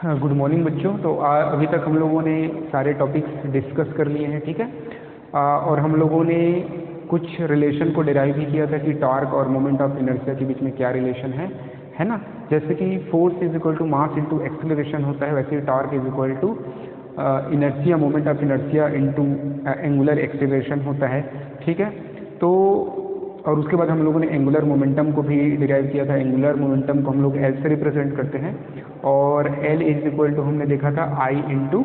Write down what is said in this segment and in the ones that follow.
Good morning बच्चों। तो अभी तक हम लोगों ने सारे टॉपिक्स डिस्कस कर लिए हैं, ठीक है। और हम लोगों ने कुछ रिलेशन को डिराइव भी किया था कि टॉर्क और मोमेंट ऑफ इनर्शिया के बीच में क्या रिलेशन है ना। जैसे कि force is equal to mass into acceleration होता है, वैसे ही torque is equal to inertia, moment of inertia into angular acceleration होता है, ठीक है। तो और उसके बाद हम लोगों ने एंगुलर मोमेंटम को भी डिराइव किया था। एंगुलर मोमेंटम को हम लोग एल से रिप्रेजेंट करते हैं और एल इज इक्वल टू हमने देखा था आई इंटू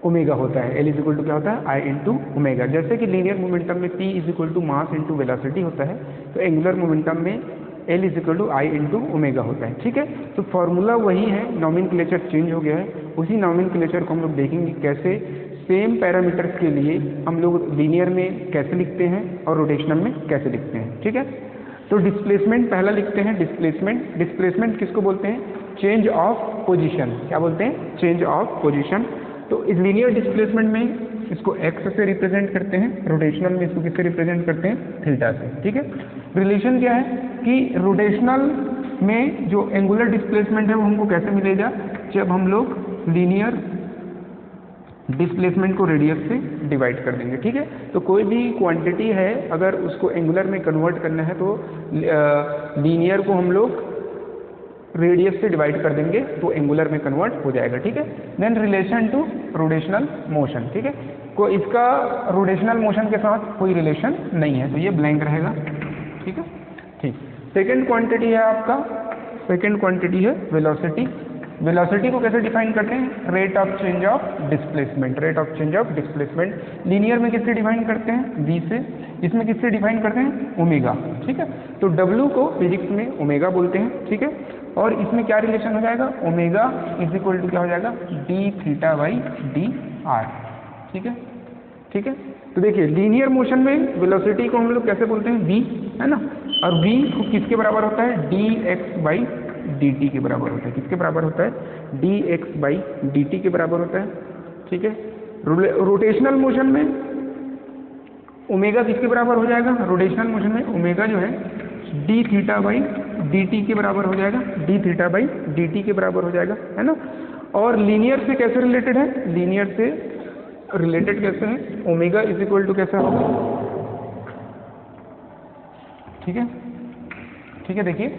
ओमेगा होता है। एल इज इक्वल टू क्या होता है? I into omega. जैसे कि लीनियर मोमेंटम में P is equal to mass into velocity होता है, तो एंगुलर मोमेंटम में L is equal to I into omega होता है, ठीक है। तो फॉर्मूला वही है, नॉमेनक्लेचर चेंज हो गया है। उसी नॉमेनक्लेचर को हम लोग देखेंगे कैसे सेम पैरामीटर्स के लिए हम लोग लीनियर में कैसे लिखते हैं और रोटेशनल में कैसे लिखते हैं, ठीक है। तो डिस्प्लेसमेंट पहला लिखते हैं। डिस्प्लेसमेंट किसको बोलते हैं? Change of position. क्या बोलते हैं? Change of position. तो इस लीनियर डिस्प्लेसमेंट में इसको एक्स से रिप्रेजेंट करते हैं, रोटेशनल में इसको किससे रिप्रेजेंट करते हैं? थीटा से, ठीक है। रिलेशन क्या है कि रोटेशनल में जो एंगुलर डिस्प्लेसमेंट है वो हमको कैसे मिलेगा? जब हम लोग लीनियर डिस्प्लेसमेंट को रेडियस से डिवाइड कर देंगे, ठीक है। तो कोई भी क्वांटिटी है अगर उसको एंगुलर में कन्वर्ट करना है तो लीनियर को हम लोग रेडियस से डिवाइड कर देंगे तो एंगुलर में कन्वर्ट हो जाएगा, ठीक है। Then relation to rotational motion, ठीक है। को इसका रोटेशनल मोशन के साथ कोई रिलेशन नहीं है, तो ये ब्लैंक रहेगा, ठीक है। ठीक। सेकेंड क्वांटिटी है आपका, सेकेंड क्वांटिटी है वेलोसिटी। वेलोसिटी को कैसे डिफाइन करते हैं? Rate of change of displacement. Rate of change of displacement linear में किससे डिफाइन करते हैं? v से। इसमें किससे डिफाइन करते हैं? ओमेगा, ठीक है। तो w को फिजिक्स में ओमेगा बोलते हैं, ठीक है। और इसमें क्या रिलेशन हो जाएगा? ओमेगा इज इक्वल टू क्या हो जाएगा? D theta by D R, ठीक है, ठीक है। तो देखिए लीनियर मोशन में वेलोसिटी को हम लोग कैसे बोलते हैं? v, है ना। और v किसके बराबर होता है? D x by D T के बराबर होता है। किसके बराबर होता है? D x by D T के बराबर होता है, ठीक है। रोटेशनल मोशन में ओमेगा किसके बराबर हो जाएगा? रोटेशनल मोशन में ओमेगा जो है D theta by D T के बराबर हो जाएगा, D theta by D T के बराबर हो जाएगा, है ना। और लीनियर से कैसे रिलेटेड है? लीनियर से रिलेटेड कैसे है? ओमेगा इज इक्वल टू कैसा होगा? ठीक है, ठीक है। देखिए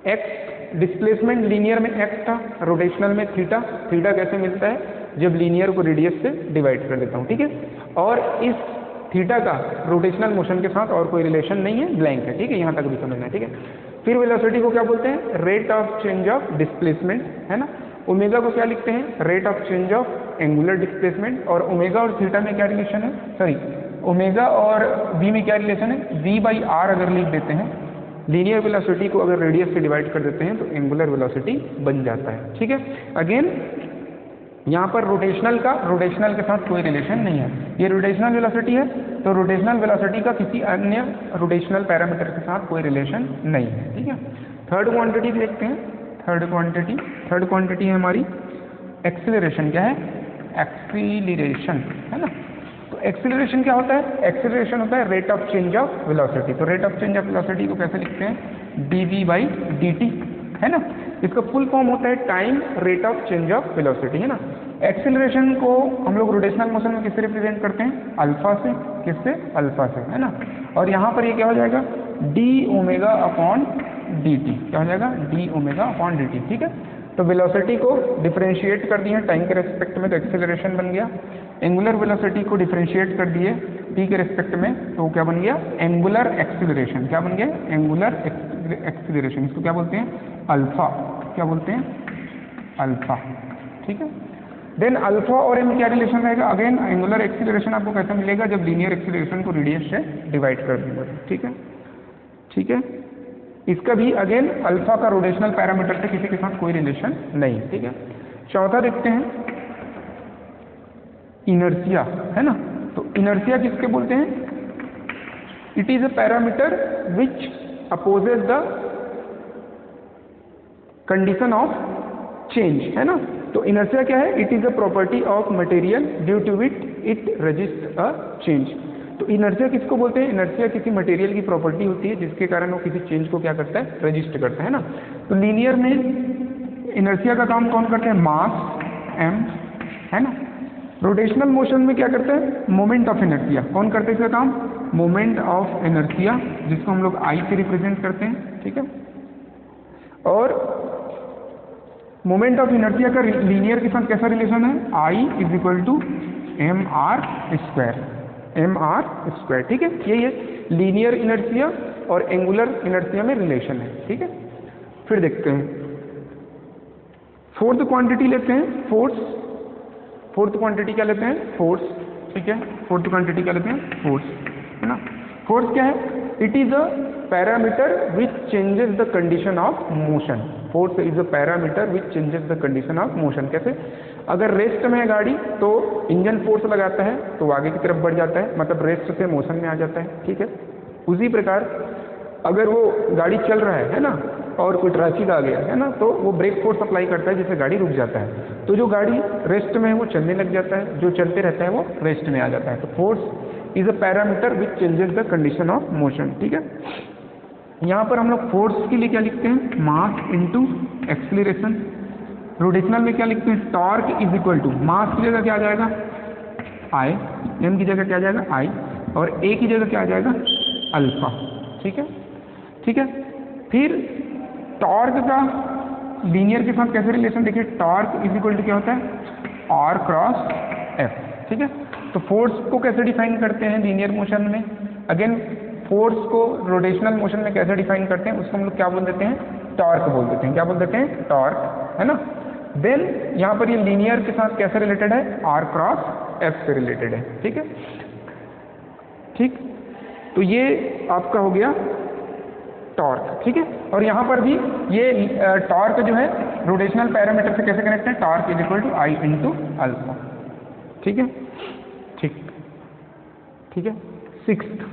एक्स डिस्प्लेसमेंट लीनियर में एक्स था, रोटेशनल में थीटा। थीटा कैसे मिलता है? जब लीनियर को रेडियस से डिवाइड कर देता हूँ, ठीक है। और इस थीटा का रोटेशनल मोशन के साथ और कोई रिलेशन नहीं है, ब्लैंक है, ठीक है। यहाँ तक भी समझना है, ठीक है। फिर वेलोसिटी को क्या बोलते हैं? Rate of change of displacement, है ना। ओमेगा को क्या लिखते हैं? Rate of change of angular displacement. और ओमेगा और थीटा में क्या रिलेशन है? सॉरी, ओमेगा और वी में क्या रिलेशन है? वी बाई आर अगर लिख देते हैं, लीनियर वेलोसिटी को अगर रेडियस से डिवाइड कर देते हैं तो एंगुलर वेलोसिटी बन जाता है, ठीक है। अगेन यहाँ पर रोटेशनल के साथ कोई रिलेशन नहीं है। ये रोटेशनल वेलोसिटी है, तो रोटेशनल वेलोसिटी का किसी अन्य रोटेशनल पैरामीटर के साथ कोई रिलेशन नहीं है, ठीक है। थर्ड क्वांटिटी देखते हैं। थर्ड क्वांटिटी है हमारी एक्सीलरेशन। क्या है? एक्सीलरेशन, है ना। तो एक्सीलरेशन क्या होता है? एक्सीलरेशन होता है rate of change of velocity. तो rate of change of velocity को कैसे लिखते हैं? dv बाई dt, है ना। इसका फुल फॉर्म होता है time rate of change of velocity, है ना। एक्सीलरेशन को हम लोग रोटेशनल मोशन में किससे रिप्रेजेंट करते हैं? अल्फा से। किससे? अल्फा से, है ना। और यहाँ पर ये क्या हो जाएगा? D omega upon D T. क्या हो जाएगा? D omega upon D T, ठीक है। तो वेलोसिटी को डिफरेंशिएट कर दिए टाइम के रेस्पेक्ट में, तो एक्सीलरेशन बन गया। एंगुलर वेलोसिटी को डिफरेंशिएट कर दिए टी के रेस्पेक्ट में, तो क्या बन गया? Angular acceleration. क्या बन गया? Angular acceleration. इसको क्या बोलते हैं? अल्फा। क्या बोलते हैं? अल्फा, ठीक है। देन अल्फा और एम क्या रिलेशन रहेगा? अगेन एंगुलर एक्सीलरेशन आपको कैसे मिलेगा? जब लीनियर एक्सीलरेशन को रेडियस से डिवाइड कर देंगे, ठीक है, ठीक है। इसका भी अगेन अल्फा का रोटेशनल पैरामीटर से किसी के साथ कोई रिलेशन नहीं, ठीक है। चौथा देखते हैं इनर्शिया, है ना। तो इनर्शिया किसके बोलते हैं? It is a parameter which opposes the condition of change, है ना। तो इनर्शिया क्या है? It is a property of material due to which it resist a change. तो इनर्शिया किसको बोलते हैं? इनर्शिया किसी मटेरियल की प्रॉपर्टी होती है जिसके कारण वो किसी चेंज को क्या करता है? रजिस्ट करता है ना। तो लीनियर में इनर्शिया का काम कौन करते हैं? मास m, है ना। रोटेशनल मोशन में क्या करते हैं? Moment of inertia. कौन करते हैं इसका काम? मोमेंट ऑफ इनर्शिया, जिसको हम लोग I से रिप्रेजेंट करते हैं, ठीक है। और मोमेंट ऑफ इनर्शिया का लीनियर के साथ कैसा रिलेशन है? I is equal to mr², ठीक है। यही है लीनियर इनर्शिया और एंगुलर इनर्शिया में रिलेशन है, ठीक है। फिर देखते हैं फोर्थ क्वांटिटी लेते हैं, फोर्स। फोर्थ क्वांटिटी क्या लेते हैं? फोर्स, ठीक है। फोर्थ क्वांटिटी क्या लेते हैं? फोर्स, है ना। फोर्स क्या है? It is a parameter which changes the condition of motion. Force is a parameter which changes the condition of motion. कैसे? अगर रेस्ट में है गाड़ी तो इंजन फोर्स लगाता है तो आगे की तरफ बढ़ जाता है, मतलब रेस्ट से मोशन में आ जाता है, ठीक है। उसी प्रकार अगर वो गाड़ी चल रहा है ना, और कोई ट्रैफिक आ गया है ना, तो वो ब्रेक फोर्स अप्लाई करता है जिससे गाड़ी रुक जाता है। तो जो गाड़ी रेस्ट में है वो चलने लग जाता है, जो चलते रहता है वो रेस्ट में आ जाता है। तो force is a parameter which changes the condition of motion, ठीक है। यहाँ पर हम लोग फोर्स के लिए क्या लिखते हैं? Mass into acceleration. रोटेशनल में क्या लिखते हैं? टॉर्क इज इक्वल टू, मास की जगह क्या आ जाएगा? आई, एम की जगह क्या आ जाएगा? आई, और ए की जगह क्या आ जाएगा? अल्फा, ठीक है, ठीक है। फिर टॉर्क का लीनियर के साथ कैसे रिलेशन? देखिए, टॉर्क इज इक्वल टू क्या होता है? आर क्रॉस एफ, ठीक है। तो फोर्स को कैसे डिफाइन करते हैं लीनियर मोशन में? अगेन फोर्स को रोटेशनल मोशन में कैसे डिफाइन करते हैं? उसको हम लोग क्या बोल देते हैं? टॉर्क बोल देते हैं। क्या बोल देते हैं? टॉर्क, है ना। देन यहाँ पर ये लीनियर के साथ कैसे रिलेटेड है? आर क्रॉस एफ से रिलेटेड है, ठीक है, ठीक। तो ये आपका हो गया टॉर्क, ठीक है। और यहाँ पर भी ये टॉर्क जो है रोटेशनल पैरामीटर से कैसे कनेक्ट है? Torque is equal to I into alpha, ठीक है, ठीक, ठीक है। Sixth,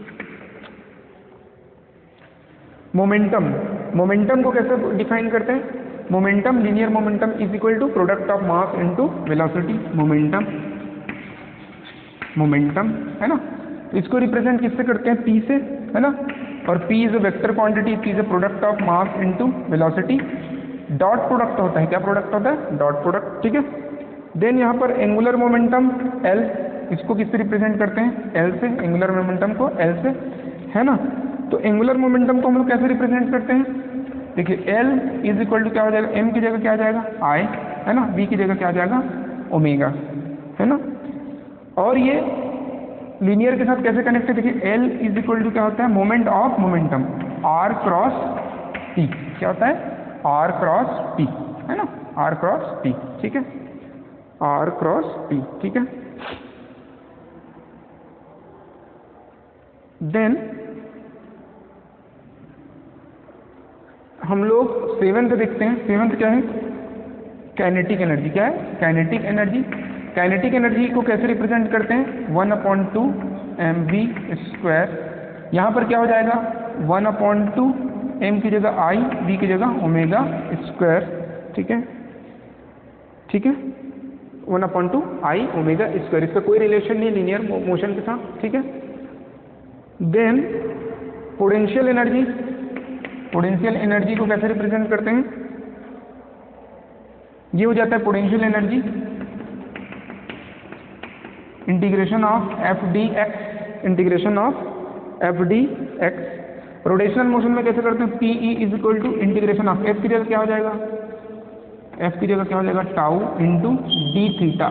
momentum. मोमेंटम को कैसे डिफाइन करते हैं? Momentum, linear momentum is equal to product of mass into velocity. Momentum, momentum, है ना। इसको रिप्रेजेंट किससे करते हैं? P से, है ना। और P is a vector quantity, P is a product of mass into velocity. Dot product होता है, क्या प्रोडक्ट होता है? डॉट प्रोडक्ट, ठीक है। देन यहाँ पर एंगुलर मोमेंटम L, इसको किससे रिप्रेजेंट करते हैं? L से, एंगुलर मोमेंटम को L से, है ना। तो एंगुलर मोमेंटम को हम लोग कैसे रिप्रेजेंट करते हैं? देखिए, L इज इक्वल टू क्या हो जाएगा? M की जगह क्या आ जाएगा? I, है ना। V की जगह क्या आ जाएगा? ओमेगा, है ना। और ये लीनियर के साथ कैसे कनेक्ट है? देखिए, L इज इक्वल टू क्या होता है? Moment of momentum, R cross P। क्या होता है? R क्रॉस P, है ना, R क्रॉस P, ठीक है, R क्रॉस P, ठीक है। देन हम लोग सेवेंथ देखते हैं। सेवेंथ क्या है? Kinetic energy. क्या है? Kinetic energy. काइनेटिक एनर्जी को कैसे रिप्रेजेंट करते हैं? 1/2 mv²। यहाँ पर क्या हो जाएगा? 1/2 m की जगह I, v की जगह ओमेगा स्क्वायर, ठीक है, ठीक है, 1/2 I ओमेगा स्क्वायर। इसका कोई रिलेशन नहीं लीनियर मोशन के साथ, ठीक है। Then potential energy. Potential energy को कैसे रिप्रेजेंट करते हैं? ये हो जाता है potential energy integration of F D X, integration of F D X. Rotational motion में कैसे करते हैं? P E is equal to integration of F की जगह क्या हो जाएगा? एफ की जगह क्या हो जाएगा? Tau into D theta,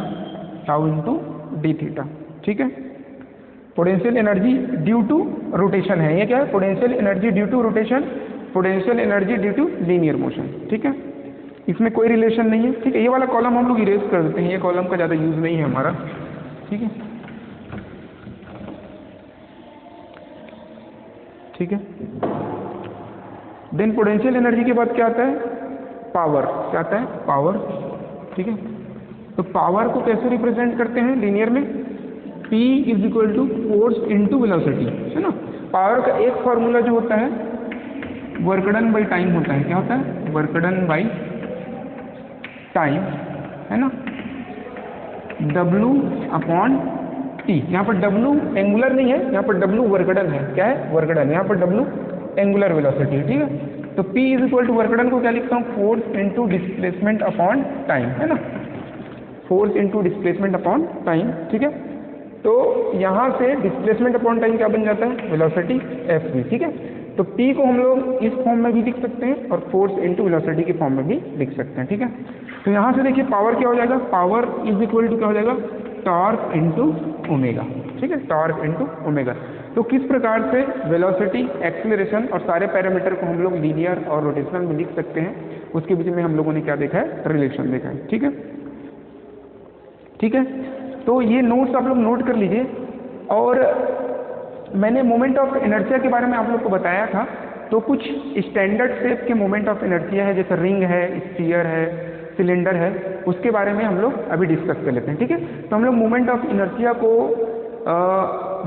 tau into D theta, ठीक है। Potential energy due to rotation है। ये क्या है? Potential energy due to rotation, potential energy due to linear motion, ठीक है। इसमें कोई रिलेशन नहीं है, ठीक है। ये वाला कॉलम हम लोग इरेज कर देते हैं, ये कॉलम का ज़्यादा यूज नहीं है हमारा, ठीक है, ठीक है। देन पोटेंशियल एनर्जी के बाद क्या आता है? पावर। क्या आता है? पावर, ठीक है। तो पावर को कैसे रिप्रेजेंट करते हैं लीनियर में? P is equal to force into velocity, है ना। पावर का एक फॉर्मूला जो होता है वर्क डन बाई टाइम होता है। क्या होता है? वर्क डन बाई टाइम, है ना, W/T। यहाँ पर W एंगुलर नहीं है, यहाँ पर W वर्क डन है। क्या है? Work done. यहाँ पर W एंगुलर वेलोसिटी है, ठीक है। तो P is equal to work done को क्या लिखता हूँ, force into displacement upon time, है ना, force into displacement upon time, ठीक है। तो यहाँ से डिस्प्लेसमेंट अपॉन टाइम क्या बन जाता है, वेलोसिटी Fv, ठीक है। तो P को हम लोग इस फॉर्म में भी लिख सकते हैं और फोर्स इनटू वेलोसिटी के फॉर्म में भी लिख सकते हैं, ठीक है। तो यहाँ से देखिए पावर क्या हो जाएगा, पावर इज इक्वल टू क्या हो जाएगा, टॉर्क इनटू ओमेगा, ठीक है, टॉर्क इनटू ओमेगा। तो किस प्रकार से वेलोसिटी, एक्सीलरेशन और सारे पैरामीटर को हम लोग लीनियर और रोटेशनल में लिख सकते हैं, उसके बीच में हम लोगों ने क्या देखा है, रिलेशन देखा है, ठीक है, ठीक है। तो ये नोट्स आप लोग नोट कर लीजिए। और मैंने मोमेंट ऑफ इनर्शिया के बारे में आप लोग को बताया था, तो कुछ स्टैंडर्ड शेप के मोमेंट ऑफ इनर्शिया है, जैसे रिंग है, स्फीयर है, सिलेंडर है, उसके बारे में हम लोग अभी डिस्कस कर लेते हैं, ठीक है। तो हम लोग मोमेंट ऑफ इनर्शिया को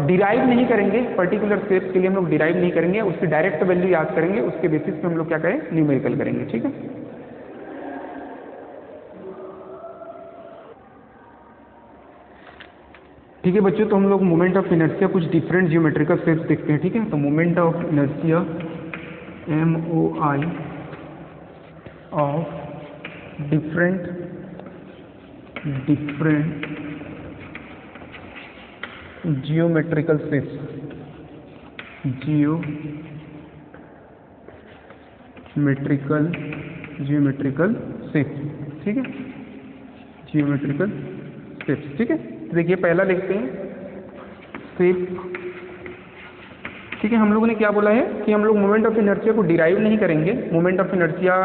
डिराइव नहीं करेंगे, पर्टिकुलर शेप के लिए हम लोग डिराइव नहीं करेंगे, उसकी डायरेक्ट वैल्यू याद करेंगे, उसके बेसिस पे हम लोग क्या करें, न्यूमेरिकल करेंगे, ठीक है। ठीक है बच्चों, तो हम लोग मोमेंट ऑफ इनर्शिया कुछ डिफरेंट जियोमेट्रिकल शेप्स देखते हैं, ठीक है। तो moment of inertia MOI of different geometrical shapes, geometrical shapes, ठीक है, जियोमेट्रिकल शेप्स, ठीक है। देखिए पहला लिखते हैं शेप, ठीक है। हम लोगों ने क्या बोला है कि हम लोग मोमेंट ऑफ इनर्शिया को डिराइव नहीं करेंगे, मोमेंट ऑफ इनर्शिया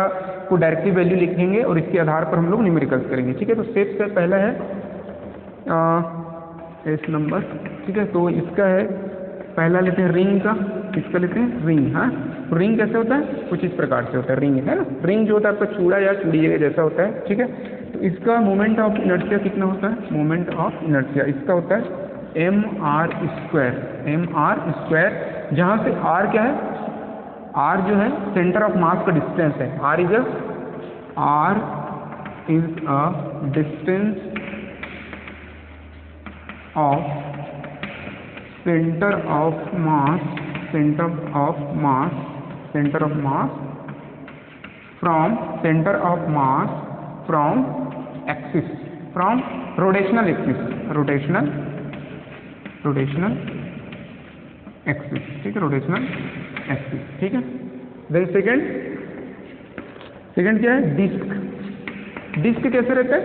को डायरेक्टली वैल्यू लिखेंगे और इसके आधार पर हम लोग न्यूमेरिकल्स करेंगे, ठीक है। तो शेप से पहला है एस नंबर, ठीक है। तो इसका है, पहला लेते हैं रिंग का, इसका लेते हैं रिंग, हाँ। तो रिंग कैसे होता है, कुछ इस प्रकार से होता है, रिंग है ना, रिंग जो होता है आपका चूड़ा या चूड़ी जैसा होता है, ठीक है। तो इसका मोमेंट ऑफ इनर्शिया कितना होता है, मोमेंट ऑफ इनर्शिया इसका होता है mr स्क्वायर, जहाँ से r क्या है, r जो है सेंटर ऑफ मास का डिस्टेंस है, r is a distance of centre of mass from axis, from rotational axis, ठीक है, रोटेशनल एक्सिस, ठीक है। देन सेकंड क्या है, डिस्क कैसे रहता है,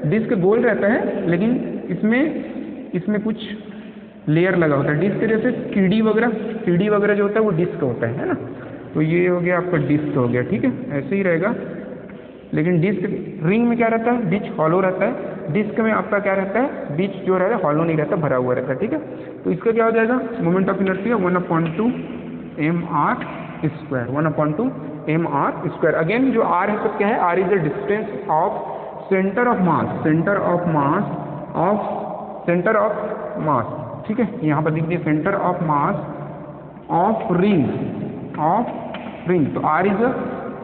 डिस्क गोल रहता है, लेकिन इसमें कुछ लेयर लगा होता है, डिस्क जैसे सीडी वगैरह जो होता है वो डिस्क होता है ना। तो ये हो गया आपका डिस्क हो गया, ठीक है, ऐसे ही रहेगा। लेकिन डिस्क, रिंग में क्या रहता है, बीच हॉलो रहता है, डिस्क में आपका क्या रहता है, बीच जो रहता है हॉलो नहीं रहता, भरा हुआ रहता है, ठीक है। तो इसका क्या हो जाएगा, moment of inertia 1/2 mr square, 1/2 mr square. Again जो r है तो क्या है, r is the distance of centre of मास, ठीक है। यहाँ पर लिख दिए centre of mass of ring, तो r is the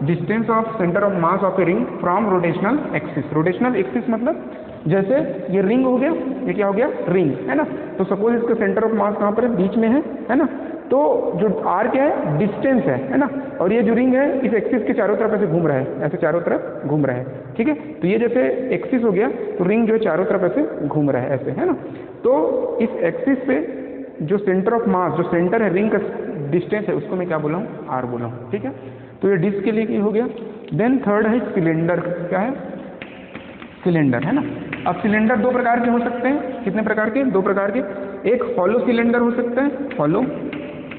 distance of centre of mass of a ring from rotational axis मतलब जैसे ये रिंग हो गया, ये क्या हो गया, रिंग है ना। तो सपोज इसका सेंटर ऑफ मास कहाँ पर है, बीच में है ना। तो जो r क्या है, डिस्टेंस है ना। और ये जो रिंग है इस एक्सिस के चारों तरफ ऐसे घूम रहा है, ऐसे चारों तरफ घूम रहा है, ठीक है। तो ये जैसे एक्सिस हो गया, तो रिंग जो है चारों तरफ ऐसे घूम रहा है, ऐसे है ना। तो इस एक्सिस पे जो सेंटर ऑफ मास, जो सेंटर है रिंग का डिस्टेंस है, उसको मैं क्या बोला हूँ, r बोला हूँ, ठीक है। तो ये डिस्क के लिए क्या हो गया। देन थर्ड है सिलेंडर, क्या है, सिलेंडर है ना। अब सिलेंडर दो प्रकार के हो सकते हैं, कितने प्रकार के, दो प्रकार के। एक हॉलो सिलेंडर हो सकता है, हॉलो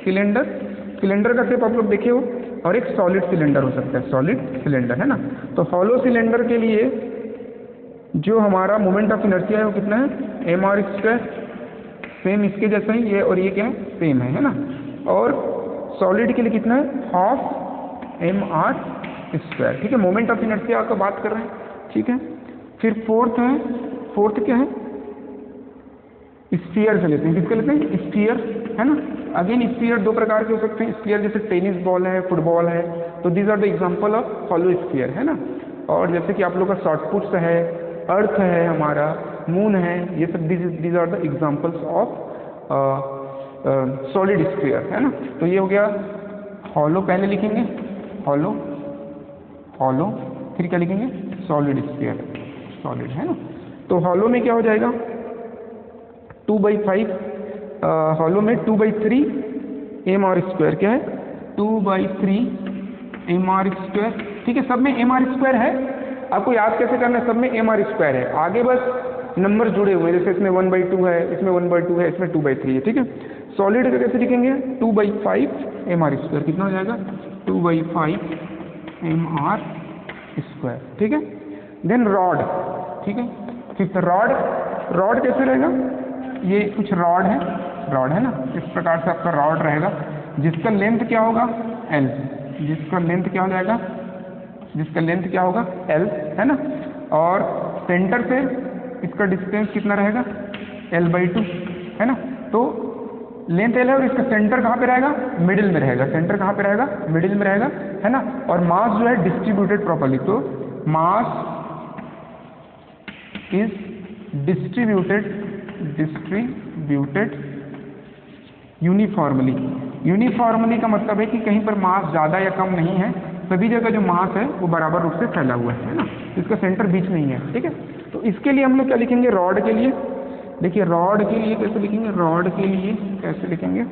सिलेंडर का शेप आप लोग देखे हो, और एक सॉलिड सिलेंडर हो सकता है, सॉलिड सिलेंडर है ना। तो हॉलो सिलेंडर के लिए जो हमारा मोमेंट ऑफ इनर्शिया है वो कितना है, mr स्क्वायर, सेम इसके जैसा ही ये, और ये क्या है, सेम है ना। और सॉलिड के लिए कितना है, हाफ mr स्क्वायर, ठीक है। मोमेंट ऑफ इनर्शिया का बात कर रहे हैं, ठीक है। फिर फोर्थ क्या है, स्फीयर से लेते हैं, किसके लेते हैं, स्फीयर है ना। अगेन स्फीयर दो प्रकार के हो सकते हैं, स्फीयर जैसे टेनिस बॉल है, फुटबॉल है, तो these are the example of hollow sphere है ना। और जैसे कि आप लोग का शॉर्टपुट्स है, अर्थ है हमारा, मून है, ये सब these are the examples of solid sphere है ना। तो ये हो गया हॉलो पहले लिखेंगे, हॉलो, हॉलो, फिर क्या लिखेंगे सॉलिड स्फीयर, सॉलिड है ना। तो हॉलो में क्या हो जाएगा 2/5, हॉलो में 2/3 mr², क्या है 2/3 mr², ठीक है। सब में mr² है, आपको याद कैसे करना है, सब में mr² है, आगे बस नंबर जुड़े हुए हैं, जैसे इसमें 1/2 है, इसमें 1/2 है, इसमें 2/3 है, ठीक है। सॉलिड का कैसे लिखेंगे 2/5 mr², कितना हो जाएगा 2/5 mr², ठीक है। देन रॉड, ठीक है, फिफ्थ रॉड, रॉड कैसे रहेगा, ये कुछ रॉड है ना, इस प्रकार से आपका रॉड रहेगा, जिसका लेंथ क्या होगा L, जिसका लेंथ क्या हो जाएगा, जिसका लेंथ क्या होगा L, है ना। और सेंटर से इसका डिस्टेंस कितना रहेगा L/2, है ना। तो लेंथ L है और इसका सेंटर कहाँ पे रहेगा, मिडिल में रहेगा, सेंटर कहाँ पे रहेगा, मिडिल में रहेगा, है ना। और मास जो है डिस्ट्रीब्यूटेड प्रॉपर्ली, तो mass is distributed uniformly, uniformly का मतलब है कि कहीं पर मास ज़्यादा या कम नहीं है, सभी जगह जो मास है वो बराबर रूप से फैला हुआ है ना, इसका सेंटर बीच में ही है, ठीक है। तो इसके लिए हम लोग क्या लिखेंगे रॉड के लिए, देखिए रॉड के लिए कैसे लिखेंगे, रॉड के लिए कैसे लिखेंगे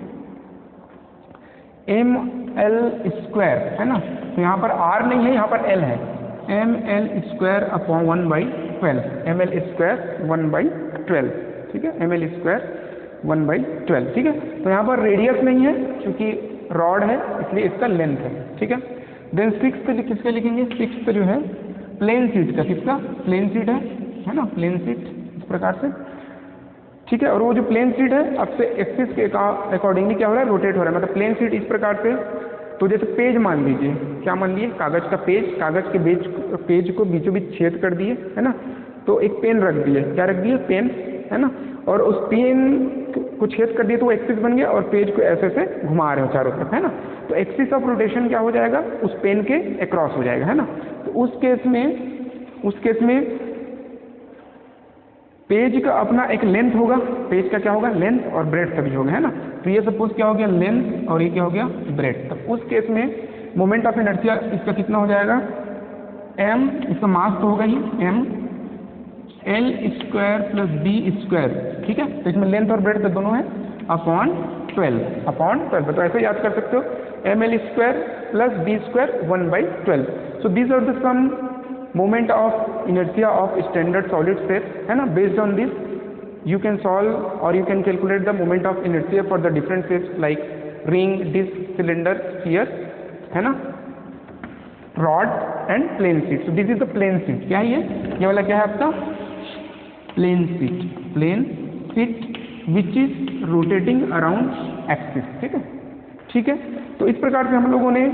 ml², है ना। तो यहाँ पर r नहीं है, यहाँ पर l है, ml² अपॉन 1/12, ml² 1/12, ठीक है, ml² 1/12, ठीक है। तो यहाँ पर रेडियस नहीं है क्योंकि रॉड है, इसलिए इसका लेंथ है, ठीक है। देन सिक्स्थ किसके लिखेंगे, सिक्स्थ जो है प्लेन शीट का, किसका प्लेन शीट है ना, प्लेन शीट इस प्रकार से, ठीक है। और वो जो प्लेन शीट है आपसे एक्सिस के अकॉर्डिंगली क्या हो रहा है, रोटेट हो रहा है, मतलब प्लेन शीट इस प्रकार से। तो जैसे पेज मान लीजिए, क्या मान लिए कागज का पेज, कागज के पेज को बीचों बीच छेद कर दिए, है ना। तो एक पेन रख दिए, क्या रख दिए पेन, है ना। और उस पेन को छेद कर दिए तो वो एक्सिस बन गया, और पेज को ऐसे से घुमा रहे हो चारों तरफ, है ना। तो एक्सिस ऑफ रोटेशन क्या हो जाएगा, उस पेन के अक्रॉस हो जाएगा, है ना। तो उस केस में पेज का अपना एक लेंथ होगा, पेज का क्या होगा लेंथ, और ब्रेड्थ भी होगा, है ना। तो ये सपोज क्या हो गया लेंथ, और ये क्या हो गया ब्रेड्थ। तो उस केस में मोमेंट ऑफ इनर्शिया इसका कितना हो जाएगा m, इसका मास तो होगा ही m L² + b², ठीक है। तो इसमें लेंथ और ब्रेड्थ दोनों है अपॉन 12, तो ऐसे याद कर सकते हो ml² + b² 1/12। So these are the sum moment of inertia of standard solid state, है ना। based on this you can solve or you can calculate the moment of inertia for the different shapes like ring, disc, cylinder, sphere, है ना, rod and plane sheet। so this is the plane sheet, क्या है ये वाला क्या है आपका plane sheet which is rotating around axis, ठीक है। तो इस प्रकार से हम लोगों ने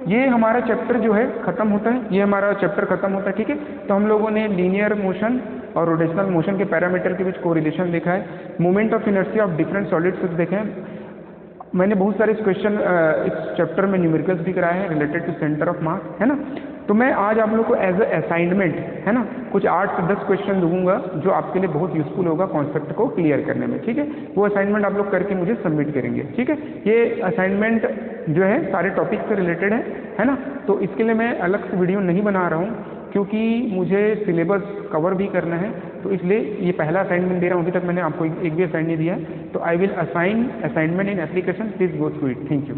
ये हमारा चैप्टर जो है खत्म होता है, ये हमारा चैप्टर खत्म होता है, ठीक है। तो हम लोगों ने लीनियर मोशन और रोटेशनल मोशन के पैरामीटर के बीच कोरिलेशन देखा है, moment of inertia of different solids देखे हैं। मैंने बहुत सारे क्वेश्चन इस चैप्टर में न्यूमेरिकल्स भी कराए हैं related to centre of mass, है ना। तो मैं आज आप लोग को एज ए असाइनमेंट, है ना, कुछ 8 से 10 क्वेश्चन दूंगा जो आपके लिए बहुत यूजफुल होगा कॉन्सेप्ट को क्लियर करने में, ठीक है। वो असाइनमेंट आप लोग करके मुझे सबमिट करेंगे, ठीक है। ये असाइनमेंट जो है सारे टॉपिक से रिलेटेड है ना। तो इसके लिए मैं अलग से वीडियो नहीं बना रहा हूँ क्योंकि मुझे सिलेबस कवर भी करना है, तो इसलिए ये पहला असाइनमेंट दे रहा हूँ। अभी तक मैंने आपको एक भी असाइन नहीं दिया है। तो I will assignment in application, please go through it. Thank you.